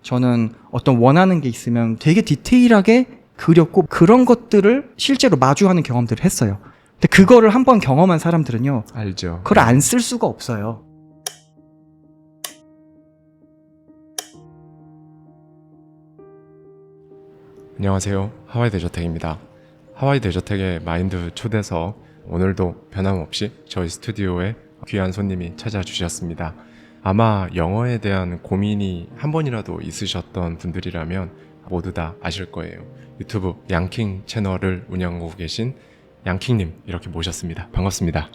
저는 어떤 원하는 게 있으면 되게 디테일하게 그렸고 그런 것들을 실제로 마주하는 경험들을 했어요. 근데 그거를 한번 경험한 사람들은요, 알죠. 그걸 안 쓸 수가 없어요. 안녕하세요. 하와이 대저택입니다. 하와이 대저택의 마인드 초대석, 오늘도 변함없이 저희 스튜디오에 귀한 손님이 찾아주셨습니다. 아마 영어에 대한 고민이 한 번이라도 있으셨던 분들이라면 모두 다 아실 거예요. 유튜브 양킹 채널을 운영하고 계신 양킹님 이렇게 모셨습니다. 반갑습니다.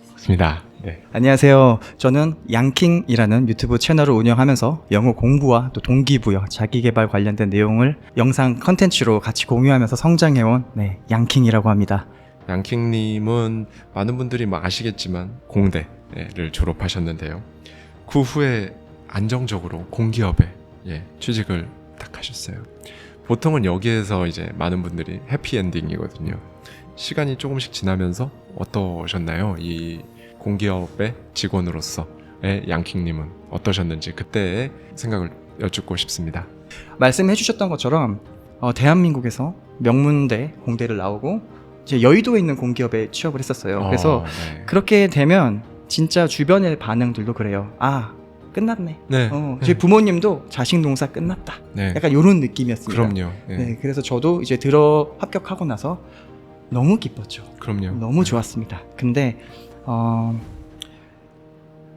반갑습니다. 네. 안녕하세요. 저는 양킹이라는 유튜브 채널을 운영하면서 영어 공부와 또 동기부여, 자기개발 관련된 내용을 영상 컨텐츠로 같이 공유하면서 성장해온 양킹이라고 합니다. 양킹님은 많은 분들이 아시겠지만 공대를 졸업하셨는데요. 그 후에 안정적으로 공기업에 취직을 딱 하셨어요. 보통은 여기에서 이제 많은 분들이 해피엔딩이거든요. 시간이 조금씩 지나면서 어떠셨나요? 이 공기업의 직원으로서의 양킹님은 어떠셨는지 그때의 생각을 여쭙고 싶습니다. 말씀해 주셨던 것처럼 대한민국에서 명문대 공대를 나오고 이제 여의도에 있는 공기업에 취업을 했었어요. 그래서 그렇게 되면 진짜 주변의 반응들도 그래요. 아, 끝났네. 저희 부모님도 자식 농사 끝났다. 약간 이런 느낌이었습니다. 그럼요. 그래서 저도 이제 합격하고 나서 너무 기뻤죠. 그럼요. 너무 좋았습니다. 근데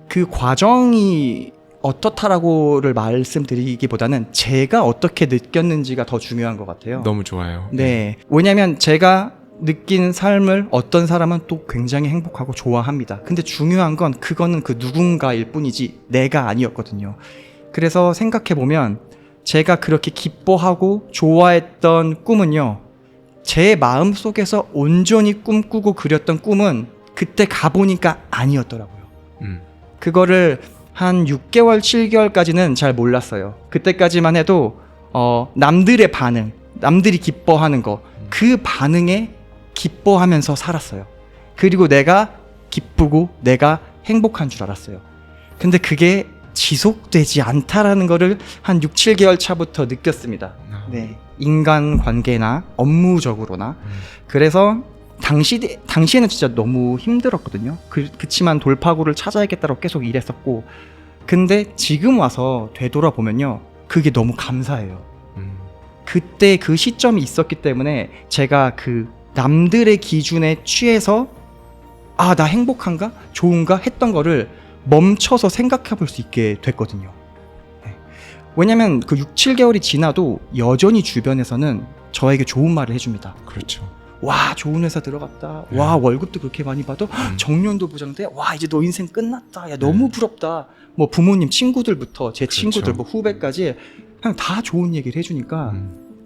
그 과정이 어떻다라고를 말씀드리기보다는 제가 어떻게 느꼈는지가 더 중요한 것 같아요. 너무 좋아요. 왜냐하면 제가 느낀 삶을 어떤 사람은 또 굉장히 행복하고 좋아합니다. 근데 중요한 건 그거는 그 누군가일 뿐이지 내가 아니었거든요. 그래서 생각해보면 제가 그렇게 기뻐하고 좋아했던 꿈은요, 제 마음속에서 온전히 꿈꾸고 그렸던 꿈은 그때 가보니까 아니었더라고요. 그거를 한 6개월, 7개월까지는 잘 몰랐어요. 그때까지만 해도 남들의 반응, 남들이 기뻐하는 거, 그 반응에 기뻐하면서 살았어요. 그리고 내가 기쁘고 내가 행복한 줄 알았어요. 근데 그게 지속되지 않다라는 거를 한 6, 7개월 차부터 느꼈습니다. 인간관계나 업무적으로나. 그래서 당시에는 진짜 너무 힘들었거든요. 그치만 돌파구를 찾아야겠다고 계속 일했었고, 근데 지금 와서 되돌아보면요, 그게 너무 감사해요. 그때 그 시점이 있었기 때문에 제가 그 남들의 기준에 취해서 아, 나 행복한가? 좋은가? 했던 거를 멈춰서 생각해 볼 수 있게 됐거든요. 왜냐면 그 6, 7개월이 지나도 여전히 주변에서는 저에게 좋은 말을 해줍니다. 그렇죠. 와, 좋은 회사 들어갔다. 와, 월급도 그렇게 많이 받아. 정년도 보장돼. 와, 이제 너 인생 끝났다. 야, 너무 부럽다. 뭐 부모님, 친구들부터 제 친구들, 뭐 후배까지 그냥 다 좋은 얘기를 해주니까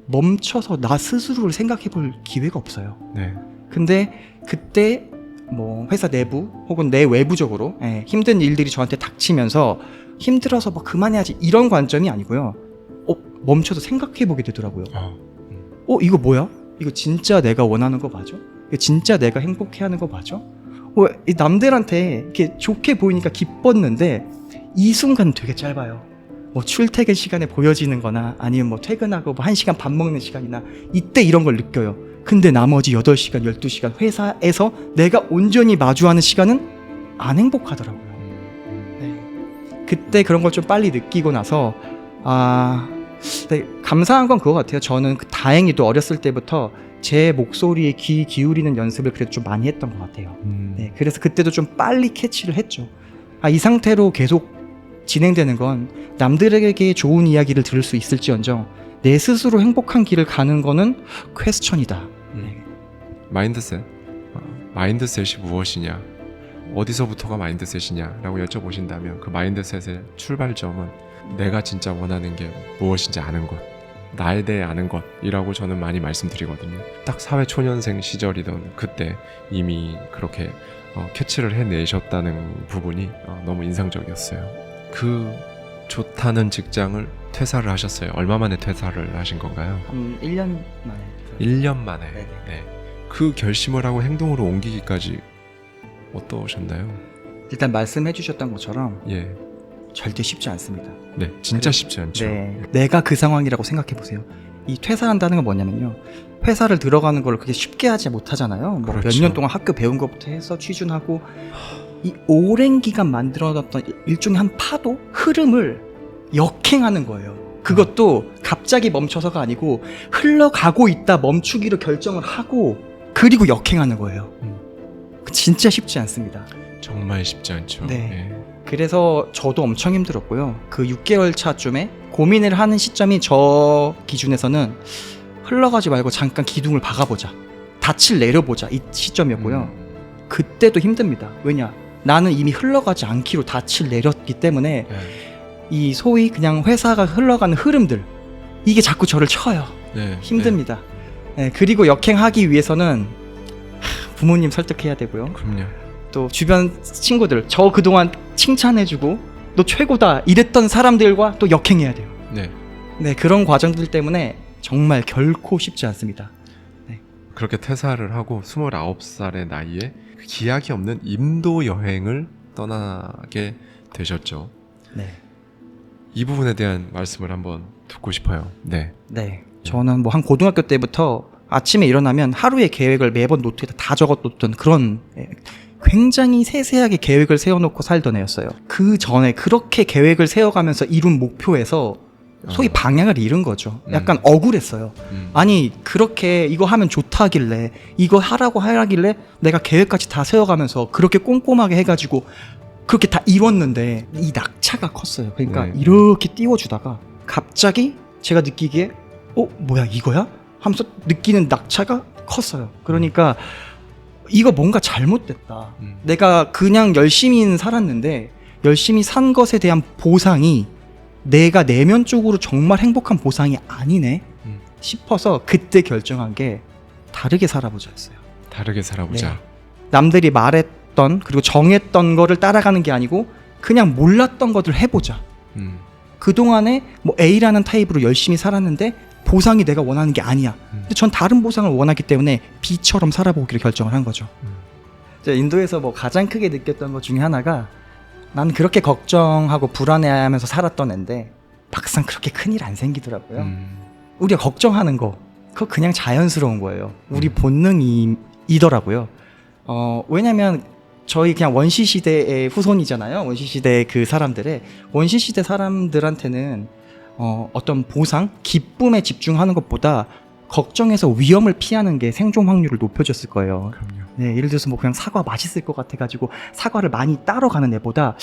멈춰서 나 스스로를 생각해 볼 기회가 없어요. 근데 그때 뭐 회사 내부 혹은 내 외부적으로 힘든 일들이 저한테 닥치면서 힘들어서 뭐 그만해야지 이런 관점이 아니고요. 멈춰서 생각해 보게 되더라고요. 이거 뭐야? 이거 진짜 내가 원하는 거 맞아? 이거 진짜 내가 행복해하는 거 맞아? 이 남들한테 이렇게 좋게 보이니까 기뻤는데 이 순간 되게 짧아요. 뭐 출퇴근 시간에 보여지는 거나 아니면 뭐 퇴근하고 뭐 1시간 밥 먹는 시간이나 이때 이런 걸 느껴요. 근데 나머지 8시간, 12시간 회사에서 내가 온전히 마주하는 시간은 안 행복하더라고요. 그때 그런 걸 좀 빨리 느끼고 나서 감사한 건 그거 같아요. 저는 다행히도 어렸을 때부터 제 목소리에 귀 기울이는 연습을 그래도 좀 많이 했던 것 같아요. 그래서 그때도 좀 빨리 캐치를 했죠. 이 상태로 계속 진행되는 건 남들에게 좋은 이야기를 들을 수 있을지언정 내 스스로 행복한 길을 가는 거는 퀘스천이다. 마인드셋이 무엇이냐, 어디서부터가 마인드셋이냐 라고 여쭤보신다면 그 마인드셋의 출발점은 내가 진짜 원하는 게 무엇인지 아는 것, 나에 대해 아는 것이라고 저는 많이 말씀드리거든요. 딱 사회초년생 시절이던 그때 이미 그렇게 캐치를 해내셨다는 부분이 너무 인상적이었어요. 그 좋다는 직장을 퇴사를 하셨어요. 얼마 만에 퇴사를 하신 건가요? 한 1년 만에. 1년 만에. 그 결심을 하고 행동으로 옮기기까지 어떠셨나요? 일단 말씀해 주셨던 것처럼 절대 쉽지 않습니다. 네, 진짜 쉽지 않죠. 네, 내가 그 상황이라고 생각해 보세요. 이 퇴사한다는 건 뭐냐면요. 회사를 들어가는 걸 그렇게 쉽게 하지 못하잖아요. 뭐 몇 그렇죠. 년 동안 학교 배운 것부터 해서 취준하고 이 오랜 기간 만들어놨던 일종의 한 파도 흐름을 역행하는 거예요. 그것도 갑자기 멈춰서가 아니고 흘러가고 있다 멈추기로 결정을 하고 그리고 역행하는 거예요. 진짜 쉽지 않습니다. 정말 쉽지 않죠. 네. 그래서 저도 엄청 힘들었고요. 그 6개월 차쯤에 고민을 하는 시점이 저 기준에서는 흘러가지 말고 잠깐 기둥을 박아보자. 닻을 내려보자. 이 시점이었고요. 그때도 힘듭니다. 왜냐? 나는 이미 흘러가지 않기로 닻을 내렸기 때문에 이 소위 그냥 회사가 흘러가는 흐름들 이게 자꾸 저를 쳐요. 네. 힘듭니다. 네, 그리고 역행하기 위해서는 부모님 설득해야 되고요. 그럼요. 또 주변 친구들 저 그동안 칭찬해주고 너 최고다 이랬던 사람들과 또 역행해야 돼요. 네. 네, 그런 과정들 때문에 정말 결코 쉽지 않습니다. 그렇게 퇴사를 하고 29살의 나이에 기약이 없는 인도 여행을 떠나게 되셨죠. 네. 이 부분에 대한 말씀을 한번 듣고 싶어요. 네. 네. 저는 뭐 한 고등학교 때부터 아침에 일어나면 하루의 계획을 매번 노트에다 다 적어놓던 그런 굉장히 세세하게 계획을 세워놓고 살던 애였어요. 그 전에 그렇게 계획을 세워가면서 이룬 목표에서 소위 방향을 잃은 거죠. 약간 억울했어요. 아니 그렇게 이거 하면 좋다 하길래 이거 하라고 하길래 내가 계획까지 다 세워가면서 그렇게 꼼꼼하게 해가지고 그렇게 다 이뤘는데 이 낙차가 컸어요. 그러니까 네. 이렇게 띄워주다가 갑자기 제가 느끼기에 뭐야 이거야? 하면서 느끼는 낙차가 컸어요. 그러니까 이거 뭔가 잘못됐다. 내가 그냥 열심히 살았는데 열심히 산 것에 대한 보상이 내가 내면적으로 정말 행복한 보상이 아니네 싶어서 그때 결정한 게 다르게 살아보자였어요. 다르게 살아보자. 네. 남들이 말했던 그리고 정했던 거를 따라가는 게 아니고 그냥 몰랐던 것들 해보자. 그동안에 뭐 A라는 타입으로 열심히 살았는데 보상이 내가 원하는 게 아니야. 근데 전 다른 보상을 원하기 때문에 B처럼 살아보기로 결정을 한 거죠. 제가 인도에서 뭐 가장 크게 느꼈던 것 중에 하나가 난 그렇게 걱정하고 불안해하면서 살았던 앤데 막상 그렇게 큰일 안 생기더라고요. 우리가 걱정하는 거 그거 그냥 자연스러운 거예요. 우리 본능이더라고요. 왜냐면 저희 그냥 원시시대의 후손이잖아요. 원시시대 그 사람들의 원시시대 사람들한테는 어떤 보상, 기쁨에 집중하는 것보다 걱정해서 위험을 피하는 게 생존 확률을 높여줬을 거예요. 그럼요. 네, 예를 들어서 뭐 그냥 사과 맛있을 것 같아가지고 사과를 많이 따러 가는 애보다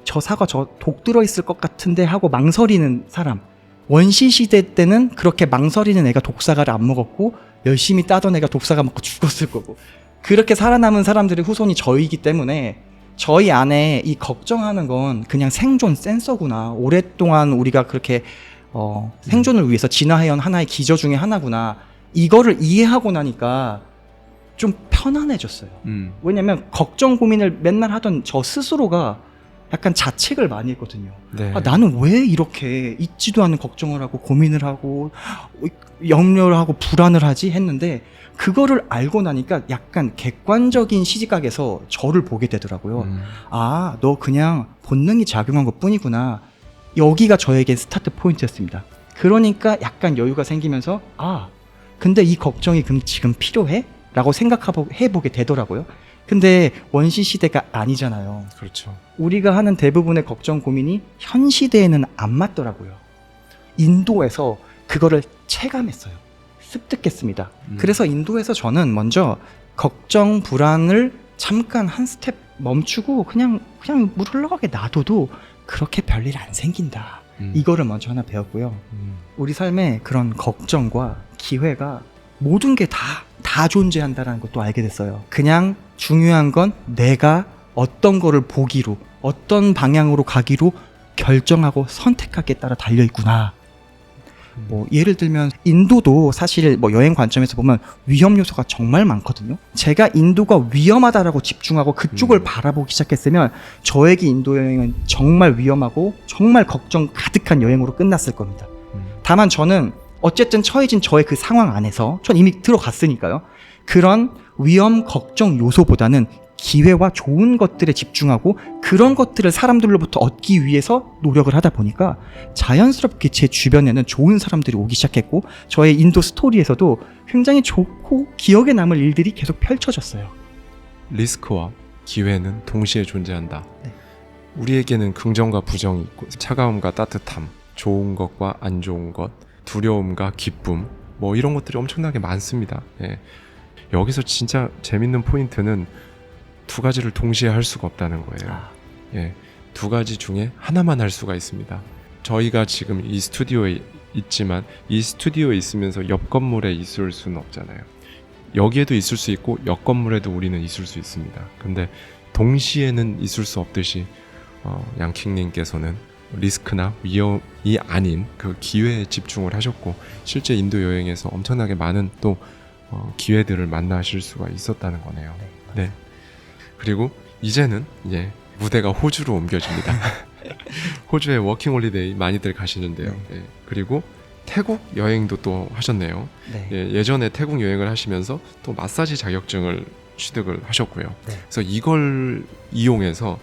저 사과 저 독 들어있을 것 같은데 하고 망설이는 사람. 원시시대 때는 그렇게 망설이는 애가 독사과를 안 먹었고 열심히 따던 애가 독사과 먹고 죽었을 거고 그렇게 살아남은 사람들의 후손이 저희이기 때문에 저희 안에 이 걱정하는 건 그냥 생존 센서구나. 오랫동안 우리가 그렇게 생존을 위해서 진화해온 하나의 기저 중에 하나구나. 이거를 이해하고 나니까 좀 편안해졌어요. 왜냐면 걱정 고민을 맨날 하던 저 스스로가 약간 자책을 많이 했거든요. 네. 나는 왜 이렇게 있지도 않은 걱정을 하고 고민을 하고 염려를 하고 불안을 하지 했는데 그거를 알고 나니까 약간 객관적인 시각에서 저를 보게 되더라고요. 너 그냥 본능이 작용한 것 뿐이구나. 여기가 저에겐 스타트 포인트였습니다. 그러니까 약간 여유가 생기면서 근데 이 걱정이 그럼 지금 필요해? 라고 생각해보게 되더라고요. 근데 원시시대가 아니잖아요. 그렇죠. 우리가 하는 대부분의 걱정 고민이 현 시대에는 안 맞더라고요. 인도에서 그거를 체감했어요. 습득했습니다. 그래서 인도에서 저는 먼저 걱정, 불안을 잠깐 한 스텝 멈추고 그냥 물 흘러가게 놔둬도 그렇게 별일 안 생긴다. 이거를 먼저 하나 배웠고요. 우리 삶에 그런 걱정과 기회가 모든 게 다 존재한다는 것도 알게 됐어요. 그냥 중요한 건 내가 어떤 거를 보기로 어떤 방향으로 가기로 결정하고 선택하기에 따라 달려있구나. 뭐 예를 들면 인도도 사실 뭐 여행 관점에서 보면 위험 요소가 정말 많거든요. 제가 인도가 위험하다라고 집중하고 그쪽을 바라보기 시작했으면 저에게 인도 여행은 정말 위험하고 정말 걱정 가득한 여행으로 끝났을 겁니다. 다만 저는 어쨌든 처해진 저의 그 상황 안에서 전 이미 들어갔으니까요. 그런 위험 걱정 요소보다는 기회와 좋은 것들에 집중하고 그런 것들을 사람들로부터 얻기 위해서 노력을 하다 보니까 자연스럽게 제 주변에는 좋은 사람들이 오기 시작했고 저의 인도 스토리에서도 굉장히 좋고 기억에 남을 일들이 계속 펼쳐졌어요. 리스크와 기회는 동시에 존재한다. 네. 우리에게는 긍정과 부정이 있고 차가움과 따뜻함, 좋은 것과 안 좋은 것, 두려움과 기쁨 뭐 이런 것들이 엄청나게 많습니다. 예. 여기서 진짜 재밌는 포인트는 두 가지를 동시에 할 수가 없다는 거예요. 예. 두 가지 중에 하나만 할 수가 있습니다. 저희가 지금 이 스튜디오에 있지만 이 스튜디오에 있으면서 옆 건물에 있을 수는 없잖아요. 여기에도 있을 수 있고 옆 건물에도 우리는 있을 수 있습니다. 근데 동시에는 있을 수 없듯이 양킹님께서는 리스크나 위험이 아닌 그 기회에 집중을 하셨고 실제 인도 여행에서 엄청나게 많은 또 기회들을 만나실 수가 있었다는 거네요. 네. 그리고 이제는 무대가 호주로 옮겨집니다. 호주에 워킹 홀리데이 많이들 가시는데요. 예. 그리고 태국 여행도 또 하셨네요. 네. 예전에 태국 여행을 하시면서 또 마사지 자격증을 취득을 하셨고요. 네. 그래서 이걸 이용해서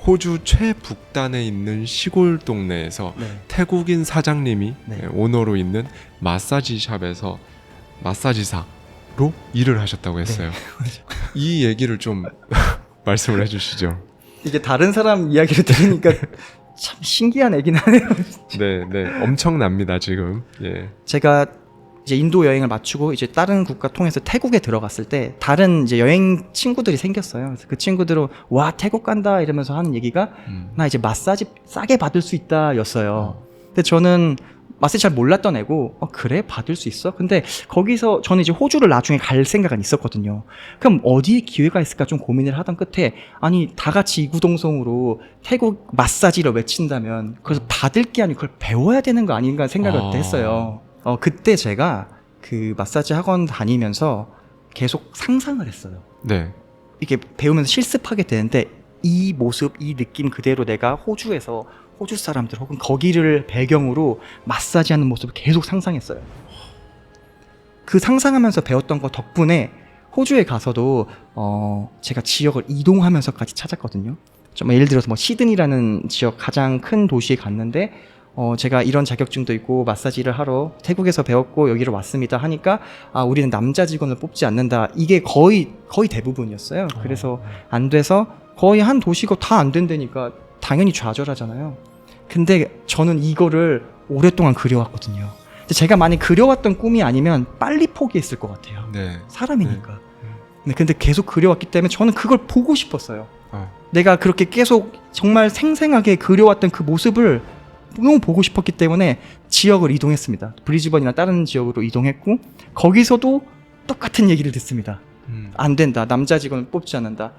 호주 최북단에 있는 시골 동네에서 네. 태국인 사장님이 네. 오너로 있는 마사지 샵에서 마사지사로 일을 하셨다고 했어요. 이 얘기를 좀 말씀을 해주시죠. 이게 다른 사람 이야기를 들으니까 참 신기한 얘기긴 하네요. 네, 엄청납니다 지금. 예. 제가 이제 인도 여행을 마치고 이제 다른 국가 통해서 태국에 들어갔을 때 다른 이제 여행 친구들이 생겼어요. 그래서 그 친구들은 와 태국 간다 이러면서 하는 얘기가 나 이제 마사지 싸게 받을 수 있다였어요. 근데 저는 마사지 잘 몰랐던 애고 그래 받을 수 있어? 근데 거기서 저는 이제 호주를 나중에 갈 생각은 있었거든요. 그럼 어디에 기회가 있을까 좀 고민을 하던 끝에 아니 다 같이 이구동성으로 태국 마사지를 외친다면 그래서 받을 게 아니고 그걸 배워야 되는 거 아닌가 생각을 그때 했어요. 그때 제가 그 마사지 학원 다니면서 계속 상상을 했어요. 네. 이게 배우면서 실습하게 되는데 이 모습, 이 느낌 그대로 내가 호주에서 호주 사람들 혹은 거기를 배경으로 마사지하는 모습을 계속 상상했어요. 그 상상하면서 배웠던 거 덕분에 호주에 가서도 제가 지역을 이동하면서까지 찾았거든요. 좀 예를 들어서 뭐 시드니라는 지역 가장 큰 도시에 갔는데 제가 이런 자격증도 있고 마사지를 하러 태국에서 배웠고 여기로 왔습니다 하니까 우리는 남자 직원을 뽑지 않는다. 이게 거의 대부분이었어요. 그래서 안 돼서 거의 한 도시가 다 안 된다니까 당연히 좌절하잖아요. 근데 저는 이거를 오랫동안 그려왔거든요. 근데 제가 많이 그려왔던 꿈이 아니면 빨리 포기했을 것 같아요. 네. 사람이니까. 네, 근데 계속 그려왔기 때문에 저는 그걸 보고 싶었어요. 내가 그렇게 계속 정말 생생하게 그려왔던 그 모습을 너무 보고 싶었기 때문에 지역을 이동했습니다. 브리즈번이나 다른 지역으로 이동했고 거기서도 똑같은 얘기를 듣습니다. 안 된다. 남자 직원을 뽑지 않는다.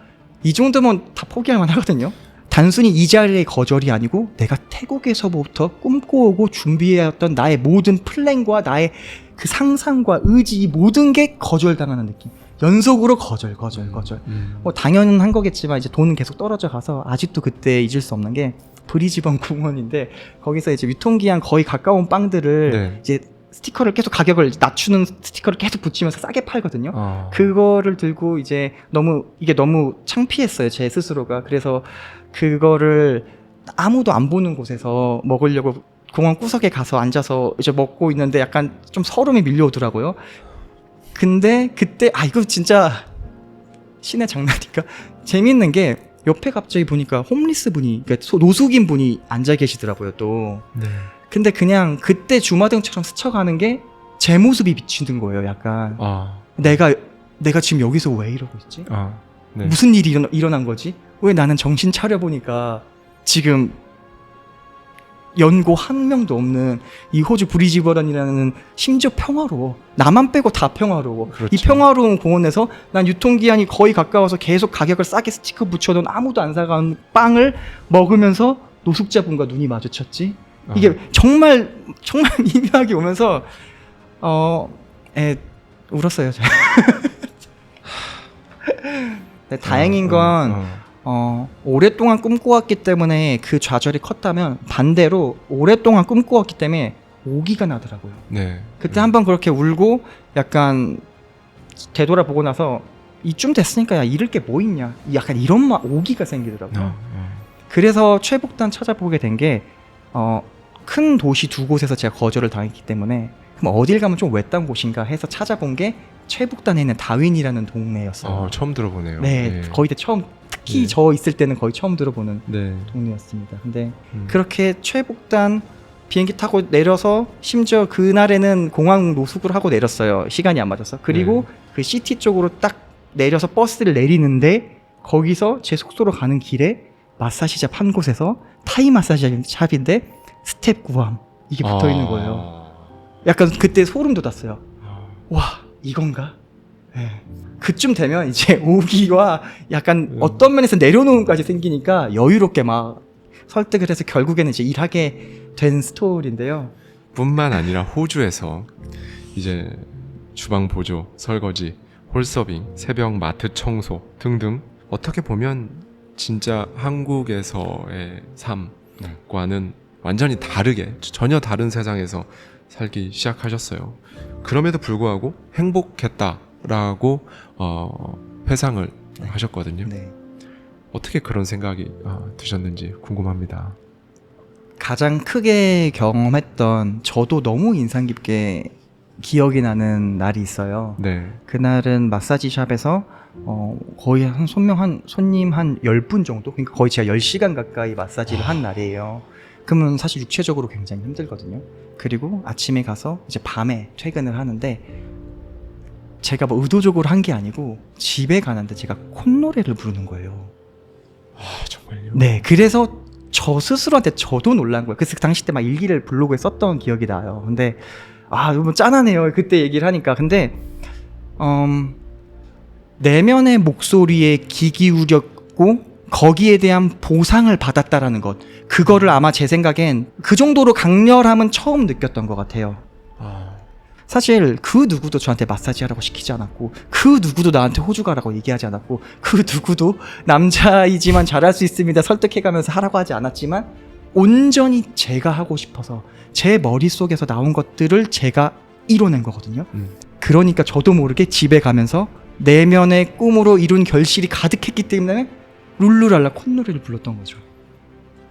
이 정도면 다 포기할 만하거든요. 단순히 이 자리의 거절이 아니고 내가 태국에서부터 꿈꿔오고 준비해왔던 나의 모든 플랜과 나의 그 상상과 의지 모든 게 거절당하는 느낌. 연속으로 거절. 뭐 당연한 거겠지만 이제 돈은 계속 떨어져 가서 아직도 그때 잊을 수 없는 게 브리즈번 공원인데 거기서 이제 유통기한 거의 가까운 빵들을 이제 스티커를 계속 가격을 낮추는 스티커를 계속 붙이면서 싸게 팔거든요. 그거를 들고 이제 이게 너무 창피했어요, 제 스스로가. 그래서 그거를 아무도 안 보는 곳에서 먹으려고 공원 구석에 가서 앉아서 이제 먹고 있는데 약간 좀 서름이 밀려오더라고요. 근데 그때 이거 진짜 신의 장난이니까 재밌는 게 옆에 갑자기 보니까 홈리스 분이, 그러니까 노숙인 분이 앉아 계시더라고요, 또. 네. 근데 그냥 그때 주마등처럼 스쳐가는 게 제 모습이 비치는 거예요, 약간. 내가 지금 여기서 왜 이러고 있지? 네. 무슨 일이 일어난 거지? 왜 나는 정신 차려보니까 지금 연고 한 명도 없는 이 호주 브리즈번이라는 심지어 평화로워. 나만 빼고 다 평화로워. 그렇죠. 이 평화로운 공원에서 난 유통기한이 거의 가까워서 계속 가격을 싸게 스티커 붙여놓은 아무도 안 사가는 빵을 먹으면서 노숙자분과 눈이 마주쳤지. 이게 정말 미묘하게 오면서 울었어요. 제가. 네, 다행인 건 오랫동안 꿈꿔왔기 때문에 그 좌절이 컸다면 반대로 오랫동안 꿈꿔왔기 때문에 오기가 나더라고요. 네. 그때 한번 그렇게 울고 약간 되돌아보고 나서 이쯤 됐으니까 야 잃을 게 뭐 있냐 약간 이런 오기가 생기더라고요. 어. 그래서 최북단 찾아보게 된 게 큰 도시 두 곳에서 제가 거절을 당했기 때문에 그럼 어딜 가면 좀 외딴 곳인가 해서 찾아본 게 최북단에 있는 다윈이라는 동네였어요. 처음 들어보네요. 네, 거의 처음 특히 네. 저 있을 때는 거의 처음 들어보는 네. 동네였습니다. 근데 음. 그렇게 최북단 비행기 타고 내려서 심지어 그날에는 공항 노숙을 하고 내렸어요. 시간이 안 맞아서. 그리고 그 시티 쪽으로 딱 내려서 버스를 내리는데 거기서 제 숙소로 가는 길에 마사지샵 한 곳에서 타이 마사지 샵인데 스텝 구함 이게 붙어 있는 거예요. 약간 그때 소름 돋았어요. 와 이건가? 네. 그쯤 되면 이제 오기와 약간 어떤 면에서 내려놓음까지 생기니까 여유롭게 막 설득을 해서 결국에는 이제 일하게 된 스토리인데요. 뿐만 아니라 호주에서 이제 주방 보조, 설거지, 홀서빙, 새벽 마트 청소 등등 어떻게 보면 진짜 한국에서의 삶과는 완전히 다르게 전혀 다른 세상에서 살기 시작하셨어요. 그럼에도 불구하고 행복했다라고 회상을 하셨거든요. 네. 어떻게 그런 생각이 드셨는지 궁금합니다. 가장 크게 경험했던 저도 너무 인상 깊게 기억이 나는 날이 있어요. 네. 그날은 마사지 샵에서 거의 한 손님 한 10분 정도? 그러니까 거의 제가 10시간 가까이 마사지를 한 날이에요. 그러면 사실 육체적으로 굉장히 힘들거든요. 그리고 아침에 가서 이제 밤에 퇴근을 하는데 제가 뭐 의도적으로 한 게 아니고 집에 가는데 제가 콧노래를 부르는 거예요. 정말요? 네, 그래서 저 스스로한테 저도 놀란 거예요. 그래서 그 당시 때 막 일기를 블로그에 썼던 기억이 나요. 근데 너무 짠하네요. 그때 얘기를 하니까. 근데 내면의 목소리에 귀 기울였고 거기에 대한 보상을 받았다라는 것. 그거를 아마 제 생각엔 그 정도로 강렬함은 처음 느꼈던 것 같아요. 사실 그 누구도 저한테 마사지 하라고 시키지 않았고 그 누구도 나한테 호주 가라고 얘기하지 않았고 그 누구도 남자이지만 잘할 수 있습니다 설득해가면서 하라고 하지 않았지만 온전히 제가 하고 싶어서 제 머릿속에서 나온 것들을 제가 이뤄낸 거거든요. 그러니까 저도 모르게 집에 가면서 내면의 꿈으로 이룬 결실이 가득했기 때문에 룰루랄라 콧노래를 불렀던 거죠.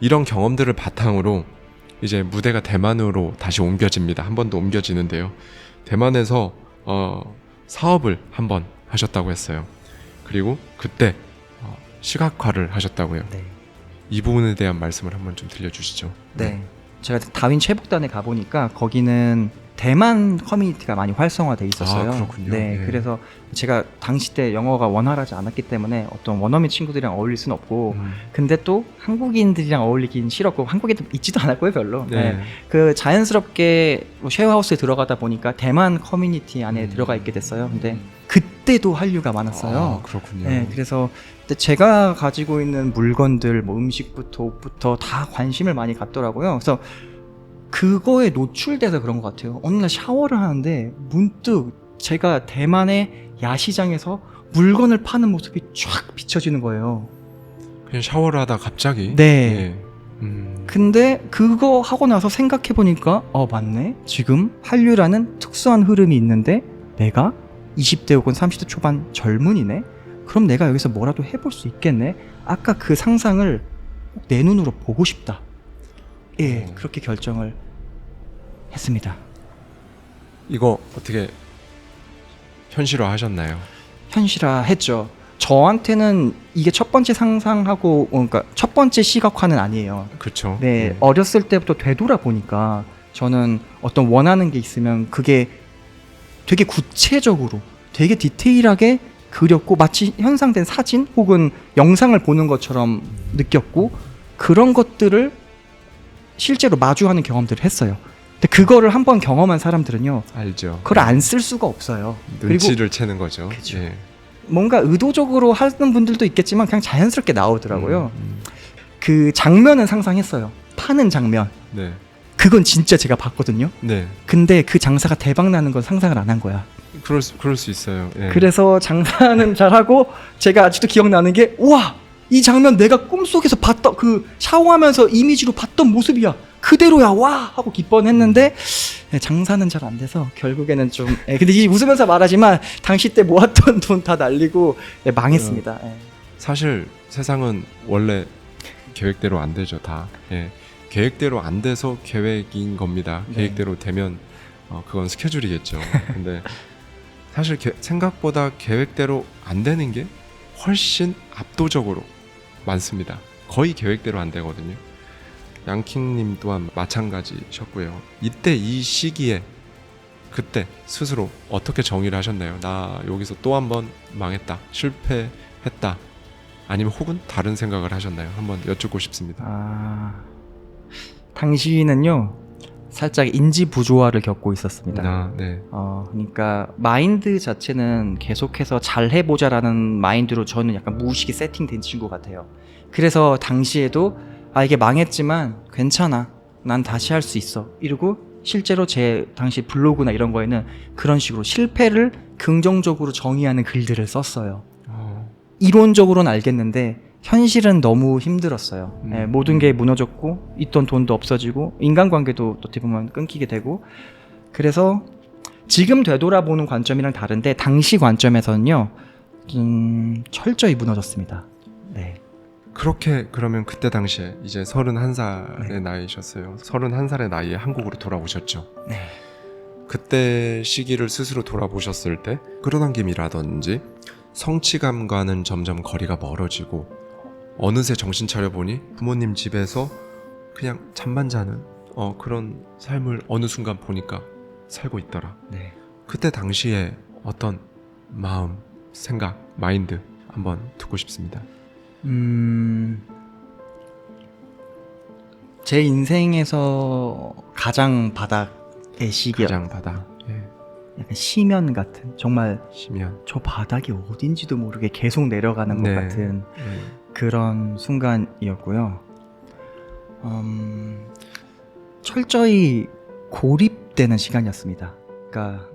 이런 경험들을 바탕으로 이제 무대가 대만으로 다시 옮겨집니다. 한 번 더 옮겨지는데요. 대만에서 사업을 한번 하셨다고 했어요. 그리고 그때 시각화를 하셨다고요. 네. 이 부분에 대한 말씀을 한번 좀 들려주시죠. 네. 제가 다윈 최북단에 가보니까 거기는 대만 커뮤니티가 많이 활성화돼 있었어요. 그렇군요. 네, 네. 그래서 제가 당시 때 영어가 원활하지 않았기 때문에 어떤 원어민 친구들이랑 어울릴 수는 없고, 근데 또 한국인들이랑 어울리긴 싫었고, 한국에도 있지도 않았고요, 별로. 네. 네. 그 자연스럽게 뭐 쉐어하우스에 들어가다 보니까 대만 커뮤니티 안에 들어가 있게 됐어요. 근데 그때도 한류가 많았어요. 그렇군요. 네, 그래서 그때 제가 가지고 있는 물건들, 뭐 음식부터 옷부터 다 관심을 많이 갖더라고요. 그래서 그거에 노출돼서 그런 것 같아요. 어느 날 샤워를 하는데 문득 제가 대만의 야시장에서 물건을 파는 모습이 쫙 비춰지는 거예요. 그냥 샤워를 하다 갑자기. 네. 네. 근데 그거 하고 나서 생각해보니까 맞네. 지금 한류라는 특수한 흐름이 있는데 내가 20대 혹은 30대 초반 젊은이네. 그럼 내가 여기서 뭐라도 해볼 수 있겠네. 아까 그 상상을 꼭 내 눈으로 보고 싶다. 예, 그렇게 결정을 했습니다. 이거 어떻게 현실화 하셨나요? 현실화 했죠. 저한테는 이게 첫 번째 상상하고, 그러니까 첫 번째 시각화는 아니에요. 그렇죠. 네, 어렸을 때부터 되돌아보니까 저는 어떤 원하는 게 있으면 그게 되게 구체적으로, 되게 디테일하게 그렸고 마치 현상된 사진 혹은 영상을 보는 것처럼 느꼈고 그런 것들을 실제로 마주하는 경험들을 했어요. 근데 그거를 한번 경험한 사람들은요, 알죠. 그걸 안 쓸 수가 없어요. 눈치를 채는 거죠. 그쵸. 예. 뭔가 의도적으로 하는 분들도 있겠지만 그냥 자연스럽게 나오더라고요. 그 장면은 상상했어요. 파는 장면. 네. 그건 진짜 제가 봤거든요. 네. 근데 그 장사가 대박 나는 건 상상을 안 한 거야. 그럴 수 있어요. 예. 그래서 장사는 잘하고 제가 아직도 기억나는 게, 우와! 이 장면 내가 꿈속에서 봤던 그 샤워하면서 이미지로 봤던 모습이야. 그대로야. 와! 하고 기뻐했는데 네, 장사는 잘 안 돼서 결국에는 좀 근데 이제 웃으면서 말하지만 당시 때 모았던 돈 다 날리고 망했습니다. 사실 세상은 원래 계획대로 안 되죠, 다. 예. 계획대로 안 돼서 계획인 겁니다. 네. 계획대로 되면 그건 스케줄이겠죠. 근데 사실 생각보다 계획대로 안 되는 게 훨씬 압도적으로 많습니다. 거의 계획대로 안 되거든요. 양킹님 또한 마찬가지셨고요. 이때 이 시기에 그때 스스로 어떻게 정의를 하셨나요? 나 여기서 또 한 번 망했다, 실패했다, 아니면 혹은 다른 생각을 하셨나요? 한번 여쭙고 싶습니다. 당시는요 살짝 인지 부조화를 겪고 있었습니다. 네. 그러니까 마인드 자체는 계속해서 잘 해보자라는 마인드로 저는 약간 무의식이 세팅된 친구 같아요. 그래서 당시에도 이게 망했지만 괜찮아, 난 다시 할 수 있어 이러고 실제로 제 당시 블로그나 이런 거에는 그런 식으로 실패를 긍정적으로 정의하는 글들을 썼어요. 이론적으로는 알겠는데 현실은 너무 힘들었어요. 모든 게 무너졌고 있던 돈도 없어지고 인간관계도 어떻게 보면 끊기게 되고, 그래서 지금 되돌아보는 관점이랑 다른데 당시 관점에서는요 철저히 무너졌습니다. 네. 그렇게 그러면 그때 당시에 이제 31살의 네. 나이셨어요. 31살의 나이에 한국으로 돌아오셨죠. 네. 그때 시기를 스스로 돌아보셨을 때 끌어당김이라든지 성취감과는 점점 거리가 멀어지고 어느새 정신 차려보니 부모님 집에서 그냥 잠만 자는 그런 삶을 어느 순간 보니까 살고 있더라. 네. 그때 당시에 어떤 마음, 생각, 마인드 한번 듣고 싶습니다. 제 인생에서 가장 바닥의 시기였. 가장 바닥. 약간 심연 같은, 정말 시면. 저 바닥이 어딘지도 모르게 계속 내려가는 네. 것 같은 그런 순간이었고요. 철저히 고립되는 시간이었습니다. 그러니까